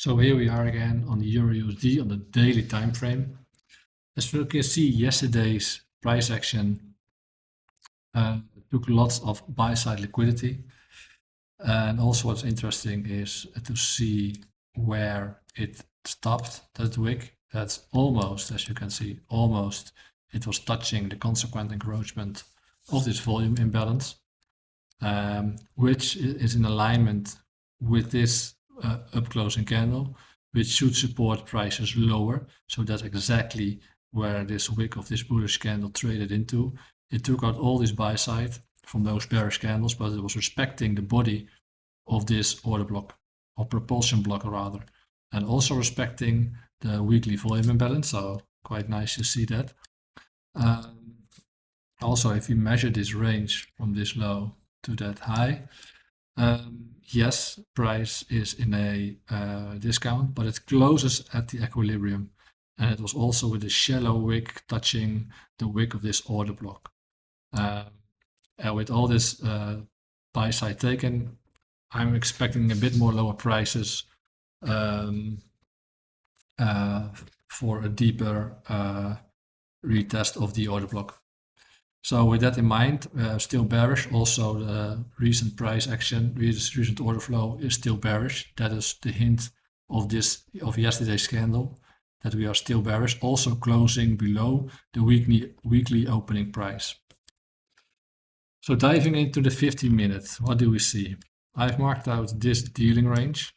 So here we are again on the EURUSD on the daily time frame. As you can see, yesterday's price action took lots of buy-side liquidity. And also what's interesting is to see where it stopped that wick. That's almost, as you can see, almost it was touching the consequent encroachment of this volume imbalance, which is in alignment with this up closing candle, which should support prices lower. So that's exactly where this wick of this bullish candle traded into. It took out all this buy side from those bearish candles, but it was respecting the body of this order block, or propulsion block rather, and also respecting the weekly volume imbalance. So quite nice to see that. Also, if you measure this range from this low to that high, yes, price is in a discount, but it closes at the equilibrium. And it was also with a shallow wick touching the wick of this order block. And with all this buy side taken, I'm expecting a bit more lower prices for a deeper retest of the order block. So with that in mind, still bearish. Also, the recent price action, recent order flow is still bearish. That is the hint of yesterday's candle, that we are still bearish. Also closing below the weekly opening price. So diving into the 15 minutes, what do we see? I've marked out this dealing range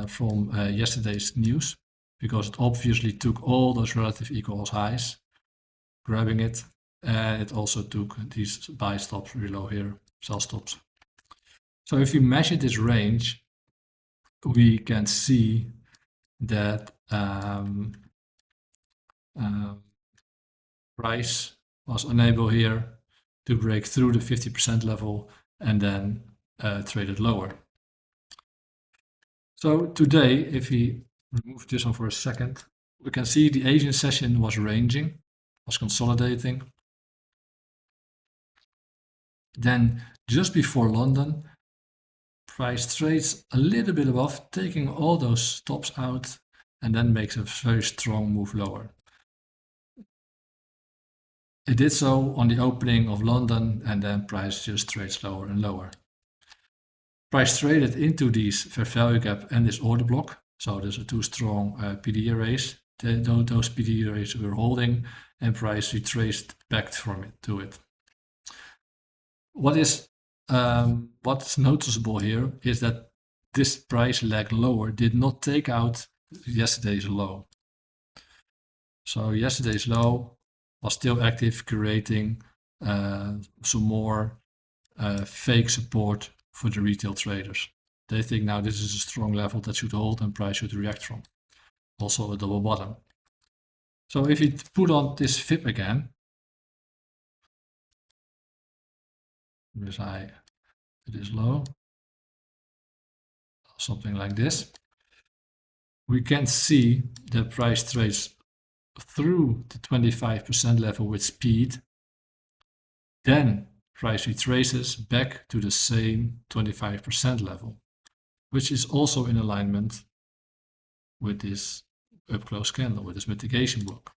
from yesterday's news, because it obviously took all those relative equals highs, grabbing it. And it also took these buy stops below here, sell stops. So if you measure this range, we can see that price was unable here to break through the 50% level and then traded lower. So today, if we remove this one for a second, we can see the Asian session was ranging, was consolidating. Then just before London, price trades a little bit above, taking all those stops out, and then makes a very strong move lower. It did so on the opening of London, and then price just trades lower and lower. Price traded into these fair value gap and this order block. So there's a two strong PD arrays. Those PD arrays were holding, and price retraced back from it to it. What's noticeable here is that this price leg lower did not take out yesterday's low. So yesterday's low was still active, creating some more fake support for the retail traders. They think now this is a strong level that should hold and price should react from. Also a double bottom. So if you put on this fib again, this high, it is low, something like this, we can see the price trades through the 25% level with speed, then price retraces back to the same 25% level, which is also in alignment with this up close candle, with this mitigation block.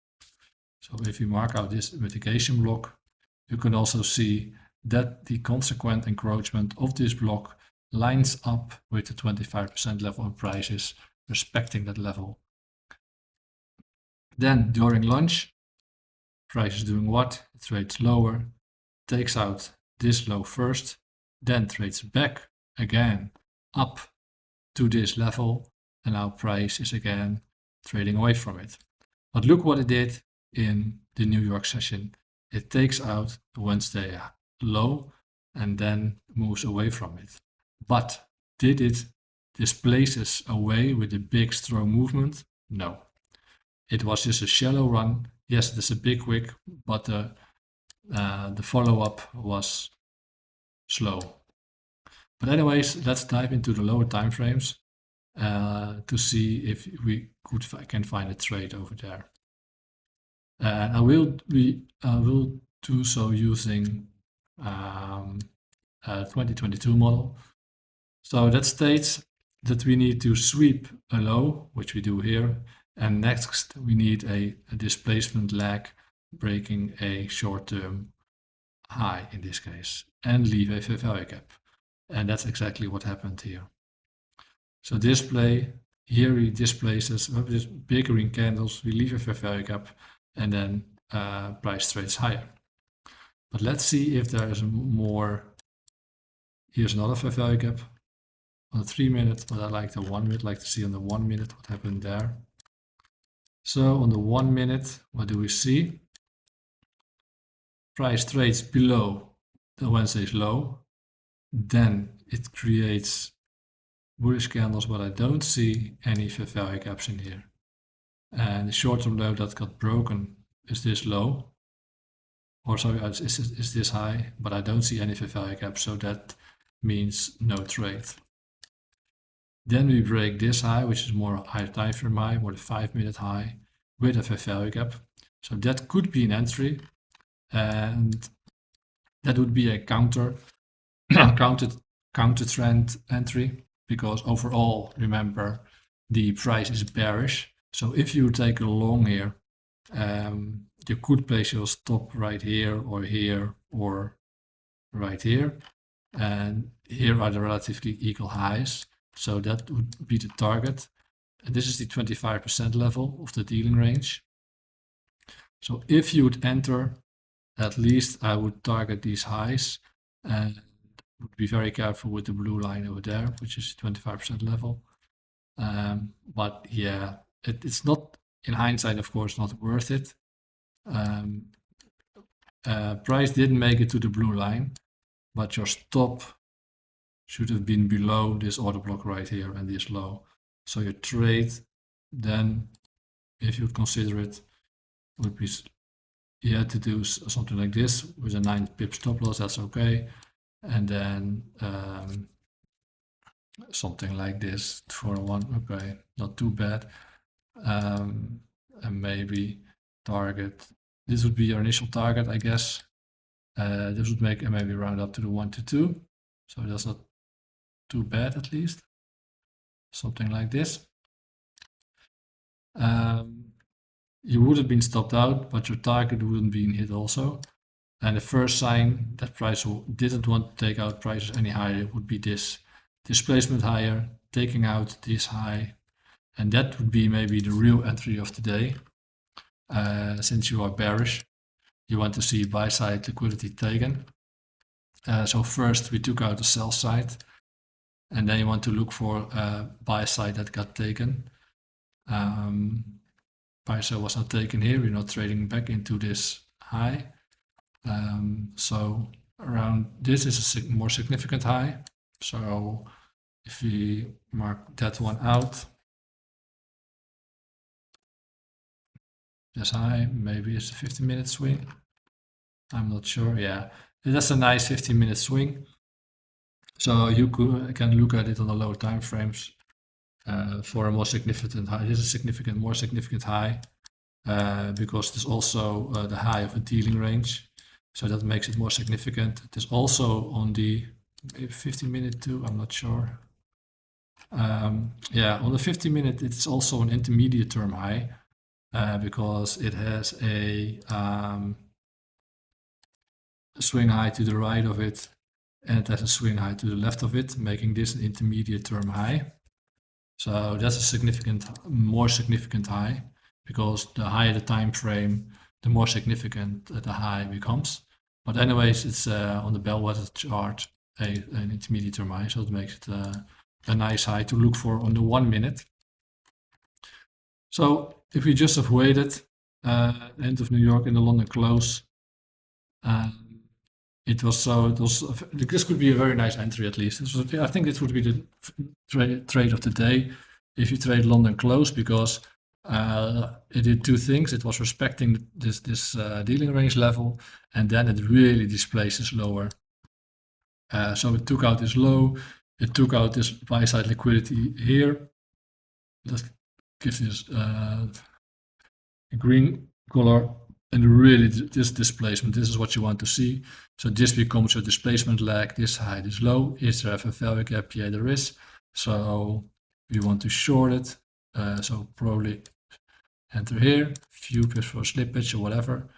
So if you mark out this mitigation block, you can also see that the consequent encroachment of this block lines up with the 25% level of prices, respecting that level. Then during lunch, price is doing what? It trades lower, takes out this low first, then trades back again up to this level, and now price is again trading away from it. But look what it did in the New York session. It takes out the Wednesday low and then moves away from it. But did it displaces away with a big strong movement? No. It was just a shallow run. Yes, there's a big wick, but the follow-up was slow. But anyways, let's dive into the lower time frames to see if we can find a trade over there. And I will do so using 2022 model. So that states that we need to sweep a low, which we do here, and next we need a displacement lag breaking a short-term high in this case, and leave a fair value gap. And that's exactly what happened here. So display, here he displays us with this big green candles, we leave a fair value gap, and then price trades higher. But let's see if there is more. Here's another fair value gap on the 3 minute, but I like the 1 minute, like to see on the 1 minute what happened there. So on the 1 minute, what do we see? Price trades below the Wednesday's low, then it creates bullish candles, but I don't see any fair value gaps in here. And the short-term low that got broken is this low, or sorry, is this high, but I don't see any fair value gaps, so that means no trade. Then we break this high, which is more higher time frame high, more the 5 minute high with a fair value gap. So that could be an entry, and that would be a counter trend entry, because overall, remember, the price is bearish. So if you take a long here, you could place your stop right here or right here, and here are the relatively equal highs, so that would be the target. And this is the 25% level of the dealing range. So if you would enter, at least I would target these highs and would be very careful with the blue line over there, which is 25% level. But yeah, it's not, in hindsight, of course, not worth it. Price didn't make it to the blue line, but your stop should have been below this order block right here and this low. So your trade then, if you'd consider it, would be, you had to do something like this with a 9 pip stop loss, that's okay. And then something like this for one, okay, not too bad. And maybe target, this would be your initial target, I guess. This would make maybe round up to the 1 to 2. So that's not too bad, at least. Something like this. You would have been stopped out, but your target wouldn't be hit also. And the first sign that price didn't want to take out prices any higher would be this displacement higher, taking out this high. And that would be maybe the real entry of today. Since you are bearish, you want to see buy side liquidity taken. So first we took out the sell side, and then you want to look for buy side that got taken. Buy side was not taken here, we're not trading back into this high. So around this is a more significant high. So if we mark that one out, this high, maybe it's a 15-minute swing. I'm not sure. Yeah, that's a nice 15-minute swing. So you can look at it on the lower time frames for a more significant high. This is a more significant high because it's also the high of a dealing range. So that makes it more significant. It is also on the 15-minute too, I'm not sure. Yeah, on the 15-minute, it's also an intermediate term high because it has a swing high to the right of it, and it has a swing high to the left of it, making this an intermediate term high. So that's a more significant high, because the higher the time frame, the more significant the high becomes. But anyways, it's on the bellwether chart an intermediate term high, so it makes it a nice high to look for on the 1 minute. So if we just have waited end of New York in the London close, this could be a very nice entry at least. I think this would be the trade of the day if you trade London close, because it did two things. It was respecting this dealing range level, and then it really displaces lower. So it took out this low, it took out this buy side liquidity here. That gives this a green color, and really this displacement, this is what you want to see. So this becomes your displacement lag, this high, this low. Is there a value gap? Yeah, there is. So we want to short it. So probably enter here, view for slippage or whatever.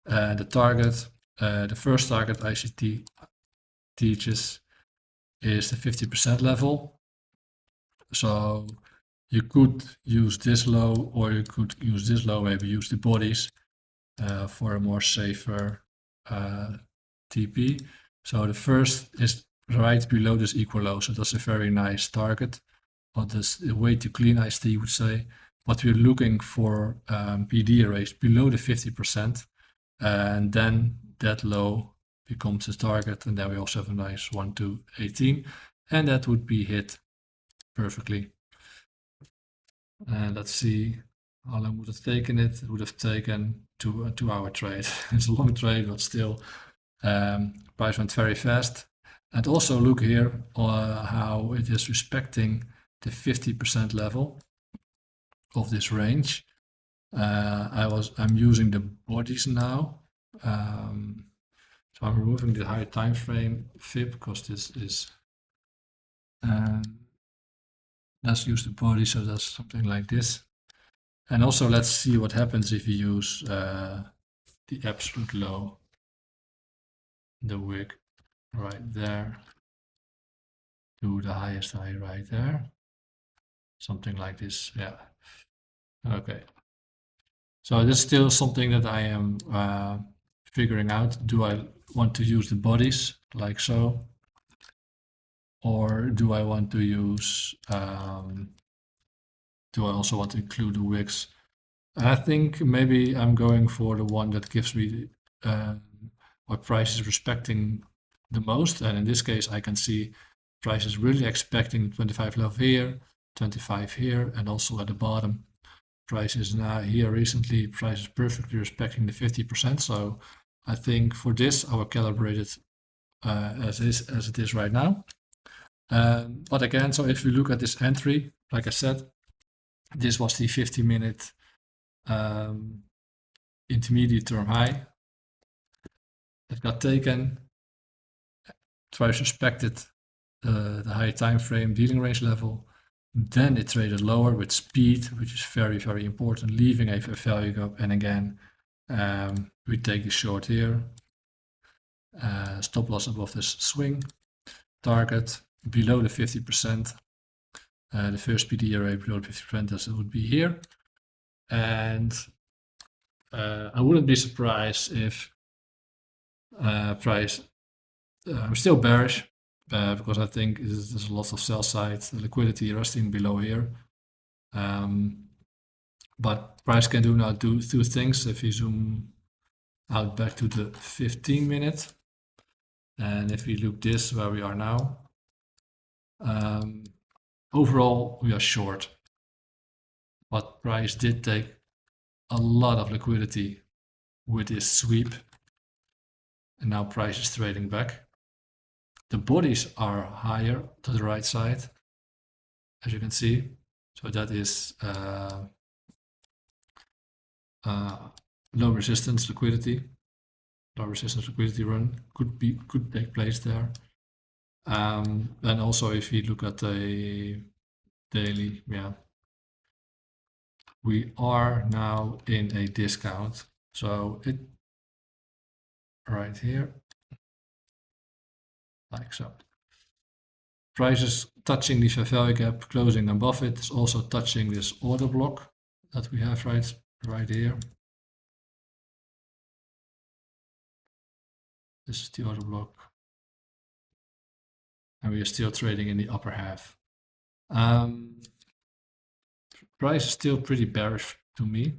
The target, the first target ICT teaches is the 50% level. So you could use this low, or you could use this low, maybe use the bodies for a more safer TP. So the first is right below this equal low, so that's a very nice target, but that's way too clean, ICT would say. But we're looking for PD arrays below the 50%, and then that low becomes a target, and then we also have a nice 1 to 18, and that would be hit perfectly. And let's see how long would have taken it. It would have taken a 2-hour trade. It's a long trade, but still, price went very fast. And also look here how it is respecting the 50% level of this range. I'm using the bodies now. So I'm removing the higher time frame fib because this is let's use the body, so that's something like this. And also let's see what happens if you use the absolute low, the wick right there, to the highest high right there. Something like this, yeah. Okay. So this is still something that I am figuring out. Do I want to use the bodies like so? Or do I want to use, do I also want to include the wicks? I think maybe I'm going for the one that gives me what price is respecting the most. And in this case, I can see price is really expecting 25 level here, 25 here, and also at the bottom. Price is now here recently, price is perfectly respecting the 50%. So I think for this, I will calibrate it as it is right now. But again, so if we look at this entry, like I said, this was the 50-minute intermediate term high that got taken. Price respected the high time frame dealing range level. Then it traded lower with speed, which is very, very important, leaving a value gap. And again, we take the short here. Stop loss above this swing. Target below the 50%. The first PD array below the 50%, as it would be here. And I wouldn't be surprised if price, I'm still bearish because I think there's a lot of sell side liquidity resting below here. But price can now do two things. If you zoom out back to the 15-minute, and if we look this where we are now, overall we are short. But price did take a lot of liquidity with this sweep, and now price is trading back. The bodies are higher to the right side, as you can see. So that is low resistance liquidity. Low resistance liquidity run could take place there. And also if you look at the daily, yeah, we are now in a discount. So it right here, like so. Price is touching the fair value gap, closing above it. It's also touching this order block that we have right here. This is the order block. And we are still trading in the upper half. Price is still pretty bearish to me.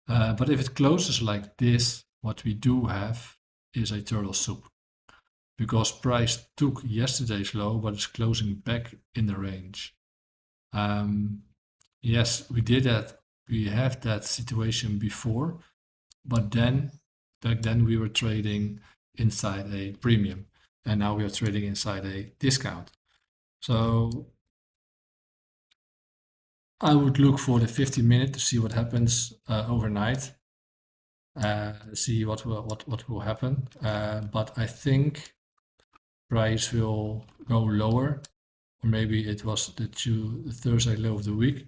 But if it closes like this, what we do have is a turtle soup. Because price took yesterday's low, but it's closing back in the range. Yes, we did that. We have that situation before, but back then we were trading inside a premium, and now we are trading inside a discount. So I would look for the 50-minute to see what happens overnight. See what will happen. But I think price will go lower or maybe it was the Thursday low of the week.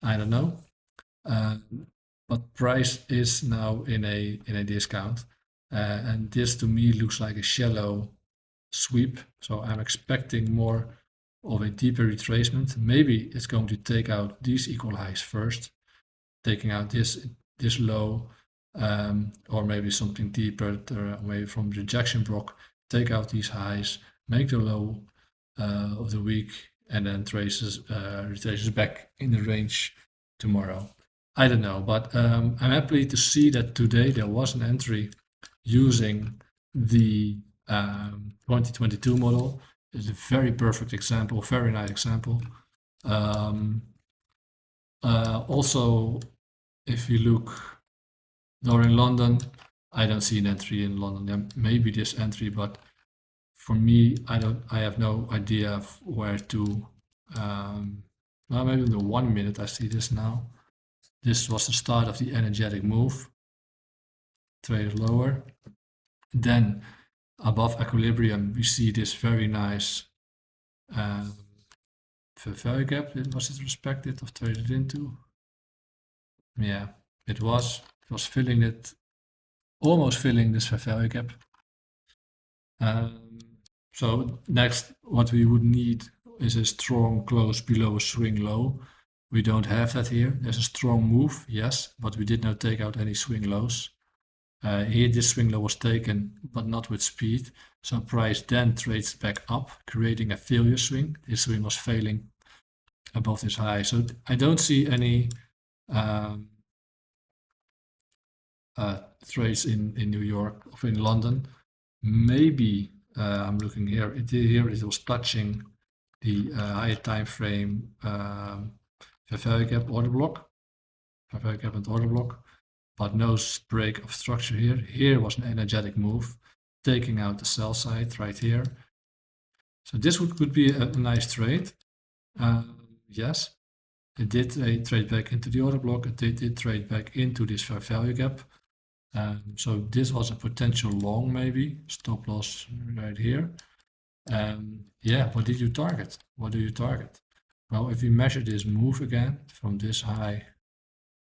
I don't know. But price is now in a discount, and this to me looks like a shallow sweep. So I'm expecting more of a deeper retracement. Maybe it's going to take out these equal highs first, taking out this low, or maybe something deeper, maybe from rejection block, take out these highs, make the low of the week, and then retraces back in the range tomorrow. I don't know, but I'm happy to see that today there was an entry using the 2022 model. It's a very perfect example, very nice example. Also, if you look during London, I don't see an entry in London. There may be this entry, but for me, I have no idea of where to. Well, maybe in the 1 minute I see this now. This was the start of the energetic move. Traded lower. Then above equilibrium, we see this very nice fair value gap. Was it respected or traded into? Yeah, it was. It was filling it, almost filling this fair value gap. So next, what we would need is a strong close below a swing low. We don't have that here. There's a strong move, yes, but we did not take out any swing lows. Here this swing low was taken, but not with speed. So price then trades back up, creating a failure swing. This swing was failing above this high. So I don't see any trades in New York or in London. Maybe I'm looking here. Here it was touching the higher time frame fair value gap order block, fair value gap and order block, but no break of structure here. Here was an energetic move, taking out the sell side right here. So this could be a nice trade. Yes, it did trade back into the order block. It did trade back into this fair value gap. So this was a potential long, maybe stop loss right here. Yeah, what did you target? What do you target? Well, if we measure this move again from this high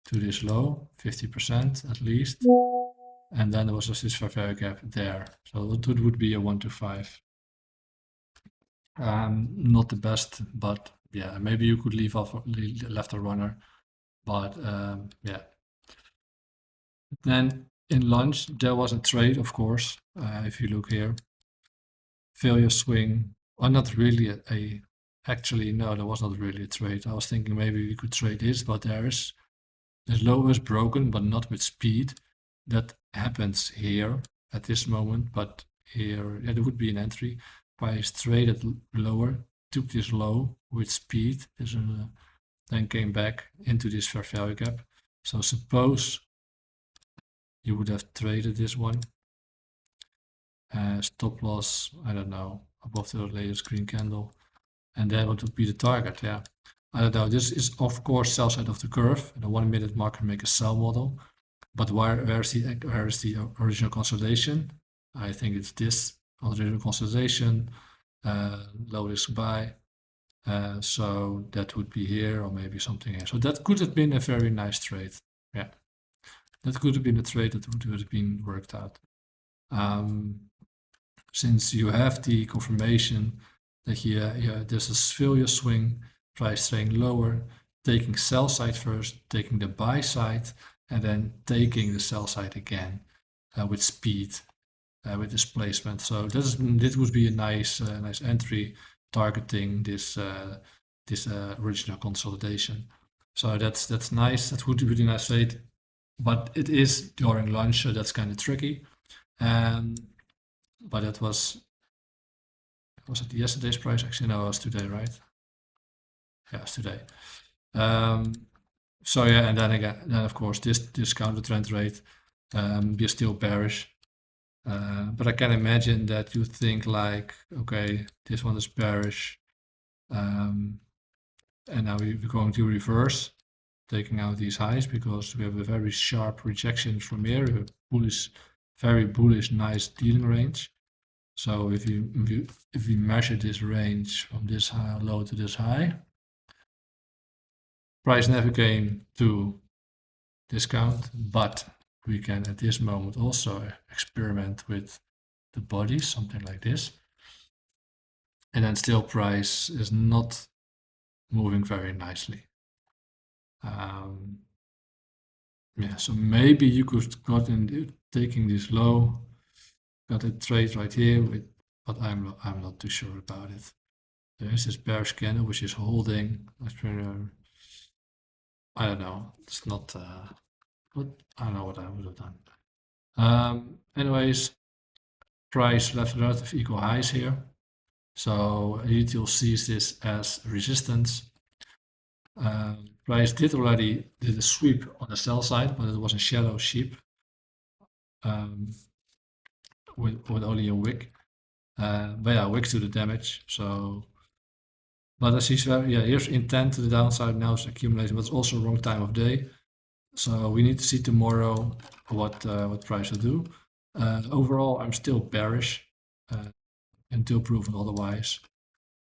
to this low, 50% at least, and then there was just this fair value gap there. So it would be a 1 to 5. Not the best, but yeah, maybe you could leave off left a runner, but yeah. Then in lunch there was a trade, of course. If you look here, failure swing, or not really actually no, there was not really a trade. I was thinking maybe we could trade this, but this low is broken, but not with speed. That happens here at this moment, but here there would be an entry. Price traded lower, took this low with speed, then came back into this fair value gap. So suppose you would have traded this one. Stop loss, I don't know, above the latest green candle. And then what would be the target? Yeah, I don't know. This is of course sell side of the curve. The 1 minute market make a sell model. But where is the original consolidation? I think it's this original consolidation, low risk buy. So that would be here or maybe something here. So that could have been a very nice trade. Yeah, that could have been a trade that would have been worked out. Since you have the confirmation that there's a failure swing, price staying lower, taking sell side first, taking the buy side, and then taking the sell side again with speed, with displacement. So this would be a nice entry targeting this original consolidation. So that's nice. That would be a really nice trade, but it is during lunch, so that's kind of tricky. But it was it yesterday's price action? No, it was today, right? Yeah, it's today. So yeah, and then of course this counter trend rate, we're still bearish. But I can imagine that you think like, okay, this one is bearish, and now we're going to reverse, taking out these highs because we have a very sharp rejection from here, a bullish, very bullish, nice dealing range. So if we measure this range from this high low to this high, price never came to discount, but we can at this moment also experiment with the bodies, something like this. And then still price is not moving very nicely. Yeah, so maybe you could got in taking this low, got a trade right here with, but I'm not too sure about it. There's this bearish candle which is holding. I don't know. It's not. But I don't know what I would have done. Anyways, price left relative equal highs here. So retail sees this as resistance. Price did a sweep on the sell side, but it was a shallow sweep with only a wick. But yeah, wicks to the damage. So, but as he's yeah, here's intent to the downside. Now it's accumulating, but it's also wrong time of day. So we need to see tomorrow what price will do. Overall, I'm still bearish until proven otherwise,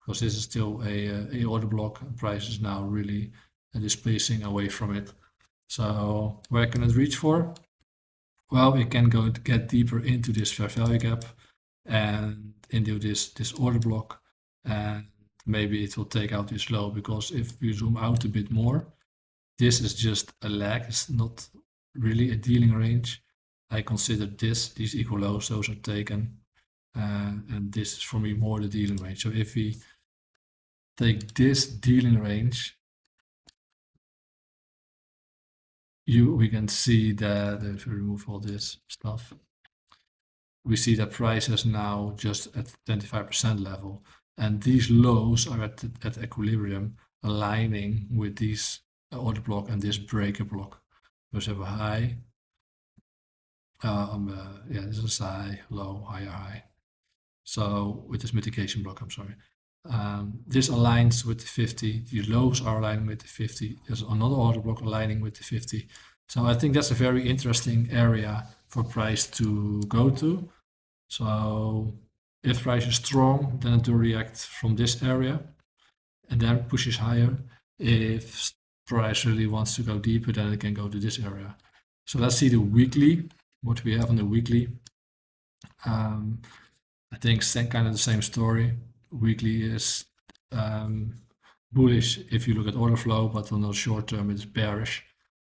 because this is still a order block. And price is now really displacing away from it. So where can it reach for? Well, it can go to get deeper into this fair value gap and into this order block, and maybe it will take out this low, because if we zoom out a bit more, this is just a lag. It's not really a dealing range. I consider these equal lows, those are taken, and this is for me more the dealing range. So if we take this dealing range, we can see that if we remove all this stuff, we see that price is now just at 25% level, and these lows are at equilibrium, aligning with these order block and this breaker block. Those have a high. Yeah, this is high, low, higher, high. So with this mitigation block, I'm sorry. This aligns with the 50. The lows are aligning with the 50. There's another order block aligning with the 50. So I think that's a very interesting area for price to go to. So if price is strong, then it will react from this area and then pushes higher. If price really wants to go deeper, then it can go to this area. So let's see the weekly, what we have on the weekly. I think kind of the same story. Weekly is bullish if you look at order flow, but on the short term it's bearish.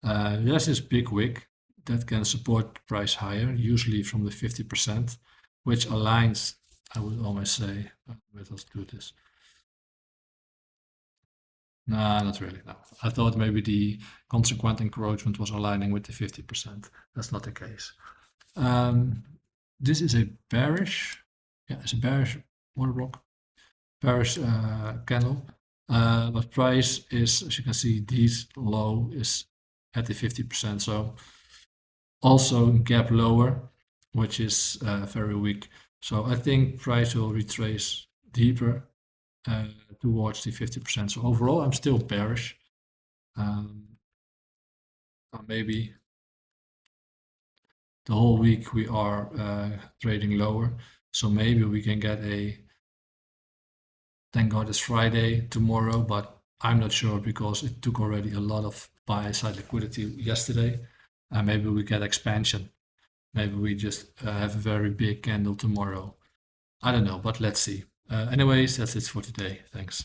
There's this big wick that can support price higher, usually from the 50%, which aligns, I would almost say, let's do this. No, not really, no. I thought maybe the consequent encroachment was aligning with the 50%. That's not the case. This is a bearish, yeah, it's a bearish order block, bearish candle. But price is, as you can see, this low is at the 50%. So also gap lower, which is very weak. So I think price will retrace deeper towards the 50%. So overall, I'm still bearish. Maybe the whole week we are trading lower. So maybe we can get a, thank God it's Friday tomorrow, but I'm not sure because it took already a lot of buy side liquidity yesterday. And maybe we get expansion. Maybe we just have a very big candle tomorrow. I don't know, but let's see. Anyways, that's it for today. Thanks.